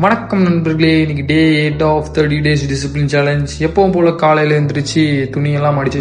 வணக்கம் நண்பர்களே, இன்னைக்கு டே 8 ஆஃப் 30 days டிசிப்ளின் சேலஞ்ச். எப்பவும் போல காலையில எழுந்திரிச்சு துணியெல்லாம் மடிச்சு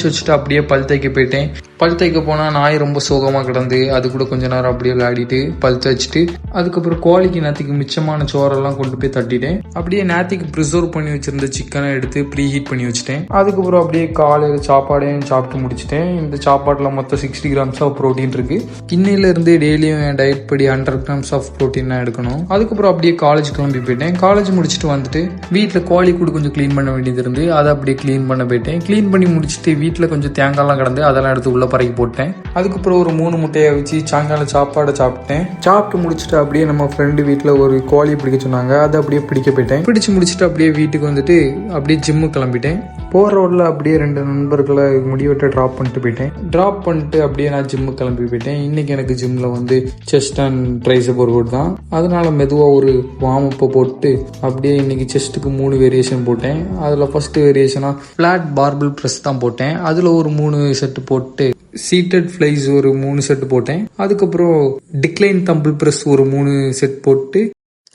வச்சுட்டு அப்படியே பல் தைக்க போயிட்டேன். பல் தைக்க போனா நாய் ரொம்ப சோகமா கிடந்து அது கூட கொஞ்ச நேரம் அப்படியே விளையாடிட்டு பல் தைச்சிட்டு அதுக்கப்புறம் கோழிக்கு நேற்றுக்கு மிச்சமான சோறெல்லாம் கொண்டு போய் தட்டிட்டேன். அப்படியே நேற்றுக்கு ப்ரிசர்வ் பண்ணி வச்சிருந்த சிக்கனை எடுத்து ப்ரீ ஹீட் பண்ணி வச்சுட்டேன். அதுக்கப்புறம் அப்படியே காலையில் சாப்பாடையும் சாப்பிட்டு முடிச்சிட்டேன். இந்த சாப்பாட்டில் மொத்தம் 60 grams ஆஃப் ப்ரோட்டீன் இருக்கு. இன்னையில இருந்து டெய்லியும் என் டயட் படி 100 grams ஆஃப் ப்ரோட்டீன் எடுக்கணும். அதுக்கப்புறம் அப்படியே காலேஜ் கிளம்பி போயிட்டேன். காலேஜ் முடிச்சுட்டு வந்துட்டு வீட்டில் கோழி கூட கொஞ்சம் க்ளீன் பண்ண வேண்டியது இருந்து அதை அப்படியே க்ளீன் பண்ண போயிட்டேன். க்ளீன் பண்ணி முடிச்சுட்டு வீட்டில் கொஞ்சம் தேங்காய்லாம் கிடந்து அதெல்லாம் எடுத்து உள்ள பறக்கி போட்டேன். அதுக்கப்புறம் ஒரு 3 முட்டையை வச்சு சாயங்காலம் சாப்பாடை சாப்பிட்டேன். சாப்பிட்டு முடிச்சுட்டு அப்படியே நம்ம ஃப்ரெண்டு வீட்டில் ஒரு கோழி பிடிக்க சொன்னாங்க, அதை அப்படியே பிடிக்க போயிட்டேன். பிடிச்சு முடிச்சுட்டு அப்படியே வீட்டுக்கு வந்துட்டு அப்படியே ஜிம்மு கிளம்பிட்டேன். போகிற ரோடில் அப்படியே 2 நண்பர்களை முடிவெட்ட ட்ராப் பண்ணிட்டு போயிட்டேன். ட்ராப் பண்ணிட்டு அப்படியே நான் ஜிம்மு கிளம்பி போயிட்டேன். இன்னைக்கு எனக்கு ஜிம்மில் வந்து செஸ்ட் அண்ட் ட்ரைசெப் ஒர்க் தான். அதனால மெதுவாக ஒரு வார்ம் அப்பை போட்டு அப்படியே இன்னைக்கு செஸ்ட்டுக்கு 3 வேரியேஷன் போட்டேன். அதில் ஃபர்ஸ்ட் வேரியேஷனாக ஃப்ளாட் பார்பிள் ப்ரெஸ் தான் போட்டேன். அதில் ஒரு 3 செட்டு போட்டு சீட்டட் ஃப்ளைஸ் ஒரு 3 செட்டு போட்டேன். அதுக்கப்புறம் டிக்ளைன் தம்பிள் ப்ரெஸ் ஒரு 3 செட் போட்டு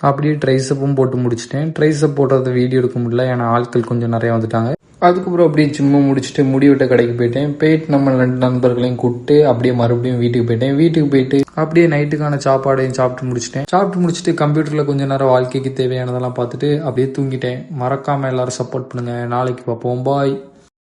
அப்படியே ட்ரைசப்பும் போட்டு முடிச்சிட்டேன். ட்ரைசப் போட்டதை வீடியோ எடுக்க முடியல, ஏன்னா ஆட்கள் கொஞ்சம் நிறைய வந்துட்டாங்க. அதுக்கப்புறம் அப்படியே ஜிம்மை முடிச்சுட்டு முடிவெட்ட கடைக்கு போயிட்டேன். போயிட்டு நம்ம 2 நண்பர்களையும் கூப்பிட்டு அப்படியே மறுபடியும் வீட்டுக்கு போயிட்டேன். வீட்டுக்கு போயிட்டு அப்படியே நைட்டுக்கான சாப்பாடையும் சாப்பிட்டு முடிச்சுட்டு கம்ப்யூட்டரில் கொஞ்சம் நேரம் வாழ்க்கைக்கு தேவையானதெல்லாம் பார்த்துட்டு அப்படியே தூங்கிட்டேன். மறக்காமல் எல்லாரும் சப்போர்ட் பண்ணுங்க. நாளைக்கு பார்ப்போம். பாய்.